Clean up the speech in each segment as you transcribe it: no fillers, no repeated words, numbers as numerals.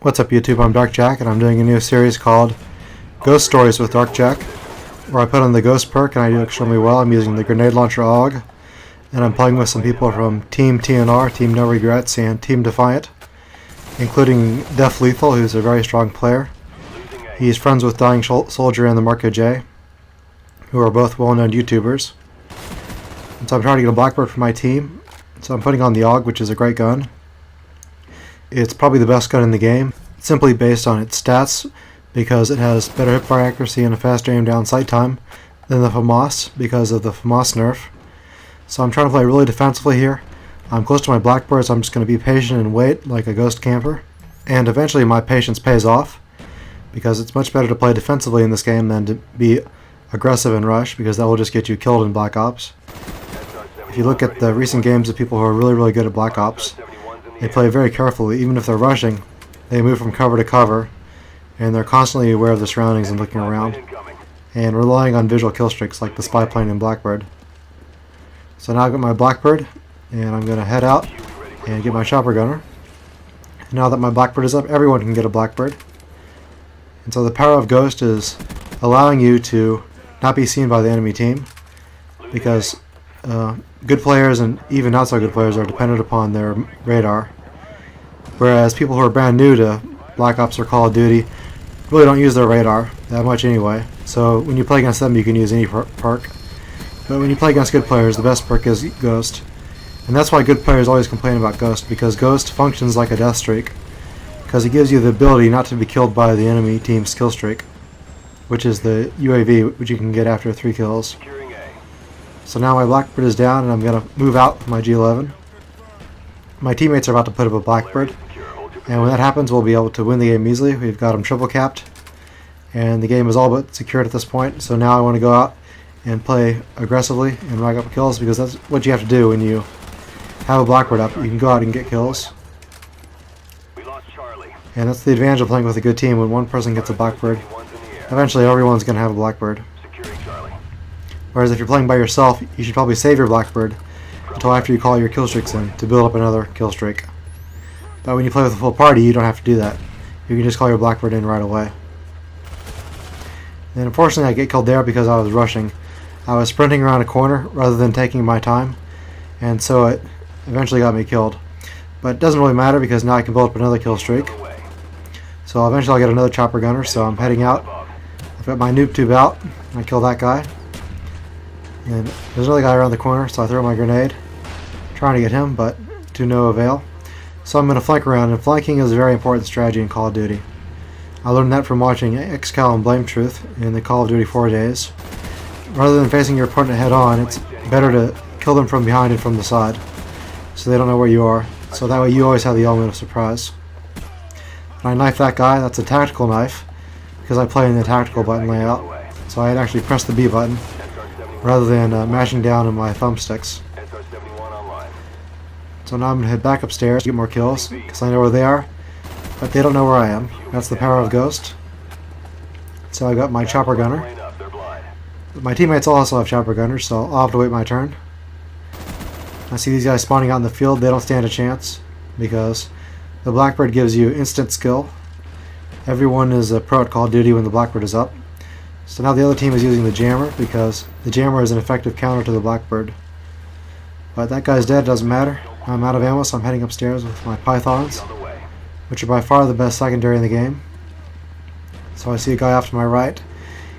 What's up YouTube, I'm Dark Jack and I'm doing a new series called Ghost Stories with Dark Jack, where I put on the Ghost perk and I do extremely well. I'm using the Grenade Launcher AUG and I'm playing with some people from Team TNR, Team No Regrets, and Team Defiant, including Def Lethal, who's a very strong player. He's friends with Dying Soldier and the Marco J, who are both well-known YouTubers. And so I'm trying to get a Blackbird for my team, so I'm putting on the AUG, which is a great gun. It's probably the best gun in the game, simply based on its stats, because it has better hipfire accuracy and a faster aim down sight time than the FAMAS, because of the FAMAS nerf. So I'm trying to play really defensively here. I'm close to my Blackbird, so I'm just going to be patient and wait like a ghost camper. And eventually my patience pays off, because it's much better to play defensively in this game than to be aggressive and rush, because that will just get you killed in Black Ops. If you look at the recent games of people who are really good at Black Ops, they play very carefully. Even if they're rushing, they move from cover to cover, and they're constantly aware of the surroundings and looking around, and relying on visual kill streaks like the spy plane in Blackbird. So now I've got my Blackbird, and I'm going to head out and get my chopper gunner. Now that my Blackbird is up, everyone can get a Blackbird. And so the power of Ghost is allowing you to not be seen by the enemy team, because good players and even not so good players are dependent upon their radar, whereas people who are brand new to Black Ops or Call of Duty really don't use their radar that much anyway. So when you play against them, you can use any perk, but when you play against good players, the best perk is Ghost. And that's why good players always complain about Ghost, because Ghost functions like a death streak, because it gives you the ability not to be killed by the enemy team's kill streak, which is the UAV, which you can get after 3 kills. So now my Blackbird is down and I'm going to move out with my G11. My teammates are about to put up a Blackbird, and when that happens we'll be able to win the game easily. We've got them triple capped and the game is all but secured at this point. So now I want to go out and play aggressively and rack up kills, because that's what you have to do when you have a Blackbird up. You can go out and get kills. And that's the advantage of playing with a good team. When one person gets a Blackbird, eventually everyone's going to have a Blackbird. Whereas if you're playing by yourself, you should probably save your Blackbird until after you call your kill streaks in to build up another kill streak. But when you play with a full party, you don't have to do that. You can just call your Blackbird in right away. And unfortunately I get killed there because I was rushing. I was sprinting around a corner rather than taking my time, and so it eventually got me killed. But it doesn't really matter, because now I can build up another kill streak. So eventually I'll get another chopper gunner, so I'm heading out. I've got my noob tube out, and I kill that guy. And there's another guy around the corner, so I throw my grenade, trying to get him, but to no avail. So I'm going to flank around, and flanking is a very important strategy in Call of Duty. I learned that from watching XCal and Blame Truth in the Call of Duty 4 days. Rather than facing your opponent head on, it's better to kill them from behind and from the side, so they don't know where you are. So that way you always have the element of surprise. And I knife that guy. That's a tactical knife, because I play in the tactical button layout. So I had actually pressed the B button rather than mashing down on my thumbsticks. So now I'm going to head back upstairs to get more kills, because I know where they are, but they don't know where I am. That's the power of Ghost. So I got my chopper gunner. My teammates also have chopper gunners, so I'll have to wait my turn. I see these guys spawning out in the field. They don't stand a chance, because the Blackbird gives you instant skill. Everyone is a pro at Call of Duty when the Blackbird is up. So now the other team is using the jammer, because the jammer is an effective counter to the Blackbird. But that guy's dead, doesn't matter. I'm out of ammo, so I'm heading upstairs with my Pythons, which are by far the best secondary in the game. So I see a guy off to my right.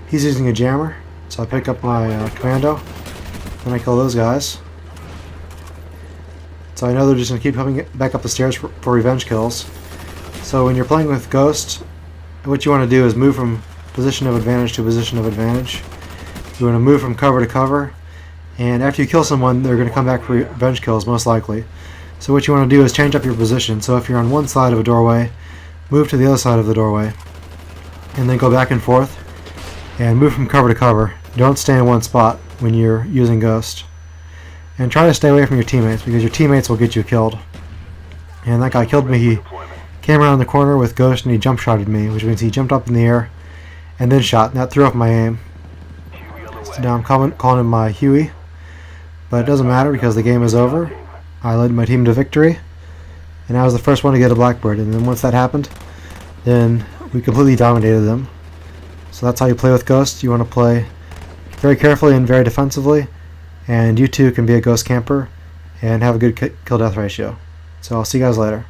He's using a jammer, so I pick up my commando, and I kill those guys. So I know they're just going to keep coming back up the stairs for revenge kills. So when you're playing with Ghost, what you want to do is move from position of advantage to position of advantage. You want to move from cover to cover, and after you kill someone, they're going to come back for revenge kills, most likely. So what you want to do is change up your position. So if you're on one side of a doorway, move to the other side of the doorway, and then go back and forth, and move from cover to cover. Don't stay in one spot when you're using Ghost. And try to stay away from your teammates, because your teammates will get you killed. And that guy killed me. He came around the corner with Ghost and he jump shotted me, which means he jumped up in the air and then shot, and that threw off my aim. So now I'm calling him my Huey, but it doesn't matter because the game is over. I led my team to victory, and I was the first one to get a Blackbird, and then once that happened, then we completely dominated them. So that's how you play with Ghost. You want to play very carefully and very defensively, and you too can be a Ghost camper and have a good kill death ratio. So I'll see you guys later.